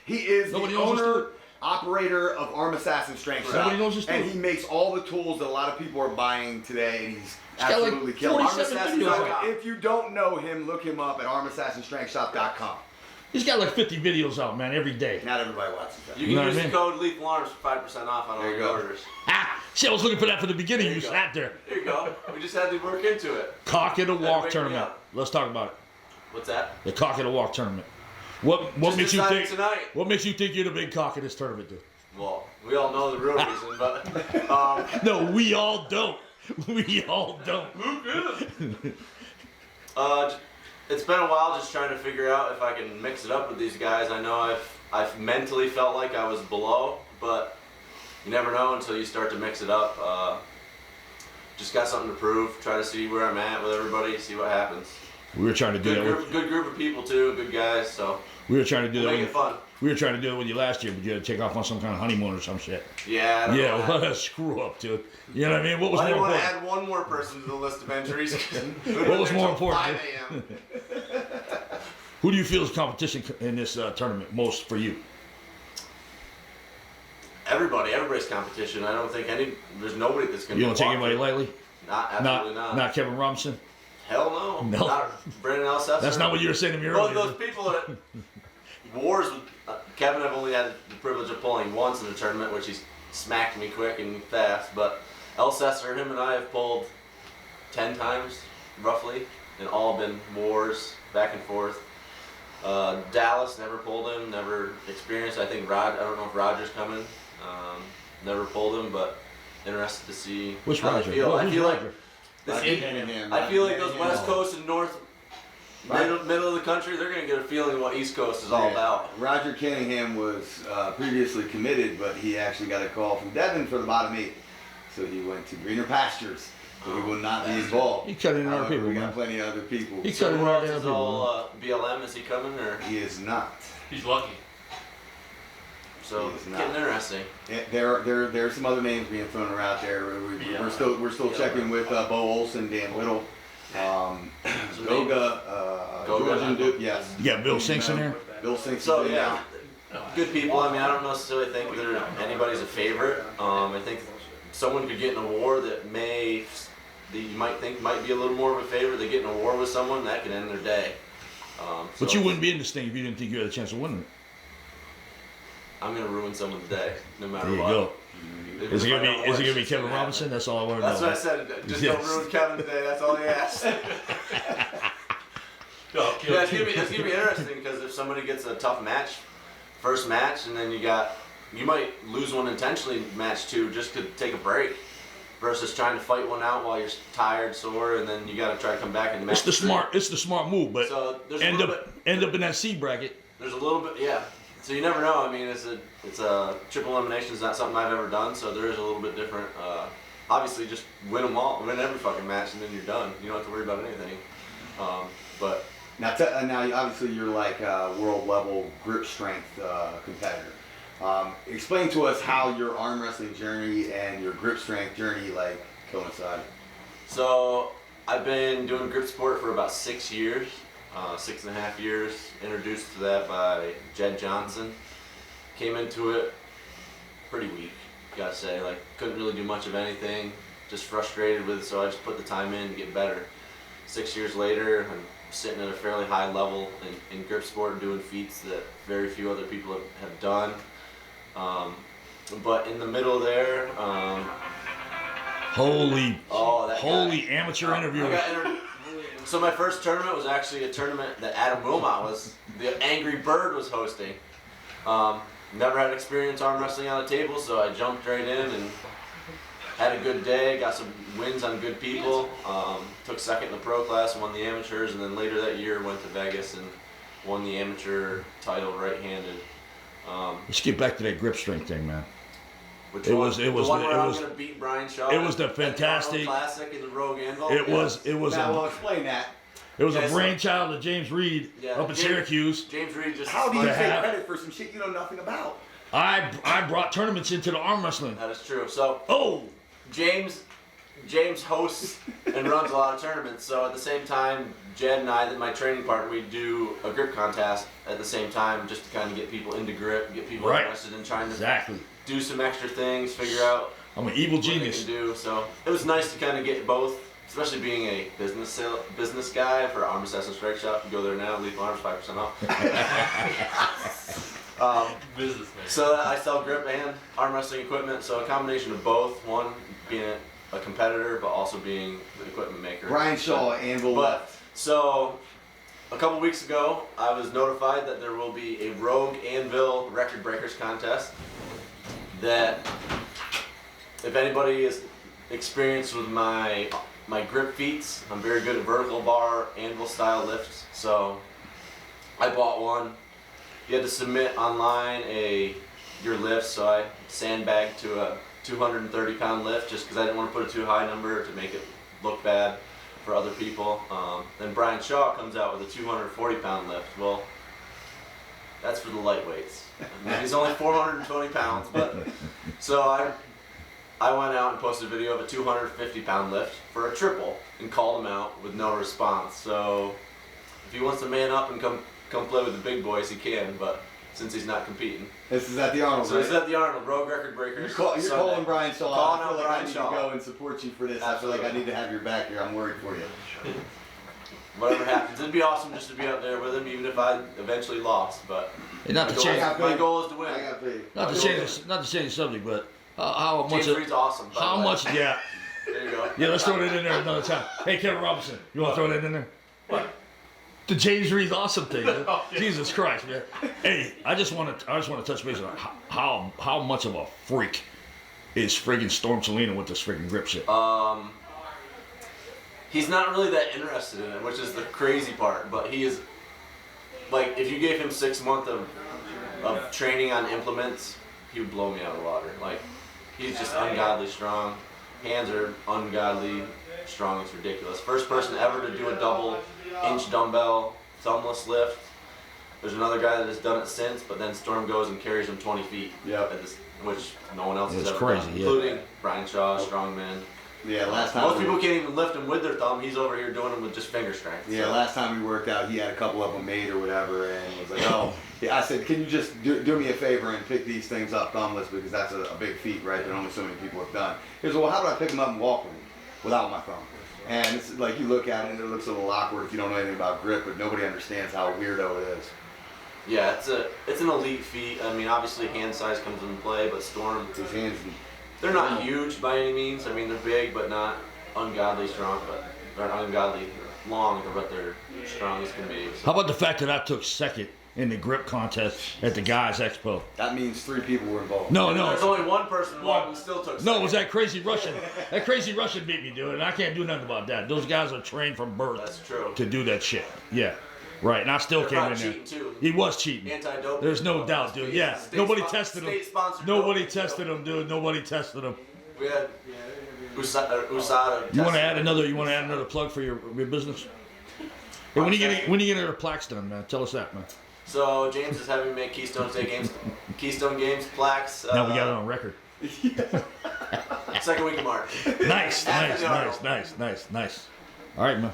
He is Nobody the knows owner, operator of Arm Assassin Strength Shop. Nobody knows his and story. he makes all the tools that a lot of people are buying today, and he's got like absolutely killing it. 47 videos. If you don't know him, look him up at armassassinstrengthshop.com. He's got like 50 videos out, man, every day. Not everybody watches that. You You know can what use I mean? the code Lethal Arms for 5% off on all There you your go. orders. Ah, see, I was looking for that from the beginning. There You you go. sat there. There you go. We just had to work into it. Cock It or Had to Walk wake me tournament. up. Let's talk about it. What's that? The Cock It or Walk tournament. What Just makes you decided think? tonight. What makes you think you're the big cock in this tournament, dude? Well, we all know the real reason, but No, we all don't. We all don't. it's been a while just trying to figure out if I can mix it up with these guys. I know I've mentally felt like I was below, but you never know until you start to mix it up. Just got something to prove. Try to see where I'm at with everybody. See what happens. We were trying to do Good group of people too. Good guys. So We were trying to do we'll that. make it fun. We were trying to do it with you last year, but you had to take off on some kind of honeymoon or some shit. Yeah. I don't know Yeah, what what happened. a screw up, dude. You know what I mean? What was I didn't more want to important? add one more person to the list of entries. What was more important? 5 a.m. Who do you feel is competition in this tournament most for you? Everybody's competition. I don't think there's nobody that's going to. You don't take anybody lightly? Absolutely not. Not Kevin Robinson? Hell no. No. Not Brandon Elsesser. That's not what you were saying to me Both earlier. those people that wars with Kevin, I've only had the privilege of pulling once in a tournament, which he's smacked me quick and fast. But Elsesser, him and I have pulled 10 times roughly, and all been wars back and forth. Dallas, never pulled him, never experienced. I think I don't know if Roger's coming. Never pulled him, but interested to see Which how Roger? they feel. Well, I who's feel like Roger? I feel like those West Coast and North middle of the country, they're going to get a feeling of what East Coast is all about. Roger Cunningham was previously committed, but he actually got a call from Devin for the bottom 8. So he went to greener pastures. So he will not be involved. He cut in other However, people, we got man. plenty of other people. He So cut in who else other is people. all BLM? Is he coming or? He is not. He's lucky. So He is getting not. interesting. There's some other names being thrown around there. We're still checking with Bo Olson, Dan Whittle, Goga, Georgian Duke. Yes. You got Bill Sinks in there? Bill Sinks. So is in yeah, now. good people. I mean, I don't necessarily think that anybody's a favorite. I think someone could get in a war that you might think might be a little more of a favorite. They get in a war with someone that can end their day. But So you wouldn't be in this thing if you didn't think you had a chance of winning it. I'm gonna ruin someone's day, no matter There you what. go. Is it If I gonna know be? Is it what gonna be shit's Kevin happen. Robinson? That's all I want to That's know. what I said. Just Yes. don't ruin Kevin today. That's all he asked. No, Yeah, it's gonna be interesting because if somebody gets a tough first match, and then you might lose one intentionally match 2 just to take a break, versus trying to fight one out while you're tired, sore, and then you got to try to come back and match. It's the smart move, but So there's end a little up in that C bracket. There's a little bit, yeah. So you never know. I mean, it's a triple elimination is not something I've ever done, so there is a little bit different. Obviously, just win them all, win every fucking match, and then you're done. You don't have to worry about anything. But Now, now obviously you're like a world level grip strength competitor. Explain to us how your arm wrestling journey and your grip strength journey like coincide. So I've been doing grip sport for about 6 years, 6.5 years. Introduced to that by Jed Johnson. Came into it pretty weak, gotta say. Like couldn't really do much of anything. Just frustrated with it, so I just put the time in to get better. 6 years later, I'm sitting at a fairly high level in grip sport and doing feats that very few other people have done. But in the middle there, Holy amateur I interviewer. got so my first tournament was actually a tournament that Adam Wilmot the Angry Bird was hosting. Never had experience arm wrestling on a table, so I jumped right in and had a good day, got some wins on good people, took second in the pro class, won the amateurs, and then later that year went to Vegas and won the amateur title right-handed. Let's get back to that grip strength thing, man. The one where I'm was gonna beat Brian Shaw. it was the at the Arnold fantastic- Classic in the Rogue Anvil. it was Now, well, a explain that. it was a Yes. brainchild of James Reed up in Syracuse. James Reed just. How do you To take have- credit for some shit you know nothing about? I brought tournaments into the arm wrestling. That is true. So Oh, James James hosts and runs a lot of tournaments, so at the same time, Jed and I, my training partner, we do a grip contest at the same time just to kind of get people into grip, get people interested in trying to do some extra things, figure out I'm an evil what genius. they can do. So it was nice to kind of get both, especially being a business guy for Arm Assassin Strike Shop. You go there now, Lethal Arms 5% off. Businessman. So I sell grip and arm wrestling equipment, so a combination of both. One being a competitor, but also being the equipment maker. Brian Shaw, Anvil Left. So a couple weeks ago, I was notified that there will be a Rogue Anvil Record Breakers contest. That if anybody is experienced with my grip feats, I'm very good at vertical bar anvil style lifts. So I bought one. You had to submit online your lift, so I sandbagged to a 230-pound lift just because I didn't want to put a too high number to make it look bad for other people. Then Brian Shaw comes out with a 240-pound lift. Well, that's for the lightweights. I mean, he's only 420 pounds, but so I went out and posted a video of a 250-pound lift for a triple and called him out with no response. So if he wants to man up and come play with the big boys, he can, but since he's not competing. This is at the Arnold, So right? this is at the Arnold, Rogue Record Breakers. You're calling Brian Shaw. Calling I feel out like Brian I need Shaw. to go and support you for this. I feel like I need to have your back here. I'm worried for you. Whatever happens. It'd be awesome just to be out there with him, even if I eventually lost, but And not to change, my goal is to win. I got paid. not to change the subject, but how much? James Reed's awesome. by How the way. much? Yeah, There you go. yeah. Let's throw that in there another time. Hey, Kevin Robinson, you want to throw that in there? What? The James Reed's awesome thing. Man. Oh, yeah. Jesus Christ, man. Hey, I just want to touch base on how much of a freak is friggin' Storm Salina with this friggin' grip shit. He's not really that interested in it, which is the crazy part. But he is, like, if you gave him 6 months of training on implements, he would blow me out of the water. Like, he's just ungodly strong. Hands are ungodly strong. It's ridiculous. First person ever to do a double-inch dumbbell thumbless lift. There's another guy that has done it since, but then Storm goes and carries him 20 feet. Yep. Which no one else has It's ever crazy, done, yeah. including Brian Shaw, strongman. Yeah, last time. Most people can't even lift him with their thumb. He's over here doing them with just finger strength. Yeah, so. last time we worked out, he had a couple of them made or whatever, and was like, "Oh, yeah." I said, "Can you just do me a favor and pick these things up thumbless because that's a big feat, right? That only so many people have done." He goes, "Well, how do I pick them up and walk with them without my thumb?" And it's like you look at it and it looks a little awkward if you don't know anything about grip, but nobody understands how weirdo it is. Yeah, it's an elite feat. I mean, obviously hand size comes into play, but Storm, His hands. they're not huge by any means. I mean, they're big, but not ungodly strong. But they're ungodly long, but they're strong as can be. How about the fact that I took second in the grip contest at the Guys Expo? That means 3 people were involved. No, There's only one person involved who still took. No, it was second. that crazy Russian. That crazy Russian beat me, dude, and I can't do nothing about that. Those guys are trained from birth That's true. to do that shit. Yeah, right. And I still They're came in probably there. cheating too. He was cheating. Anti-doping. There's no doubt, dude. Yeah, nobody tested him. State-sponsored Nobody doping. tested him, dude. Nobody tested him. We had USADA. You want to add another plug for your business? Hey, when you get your plaques done, man, tell us that, man. So James is having me make Keystone Games plaques. Now we got it on record. Second week of March. Nice. After the Arnold. All right, man.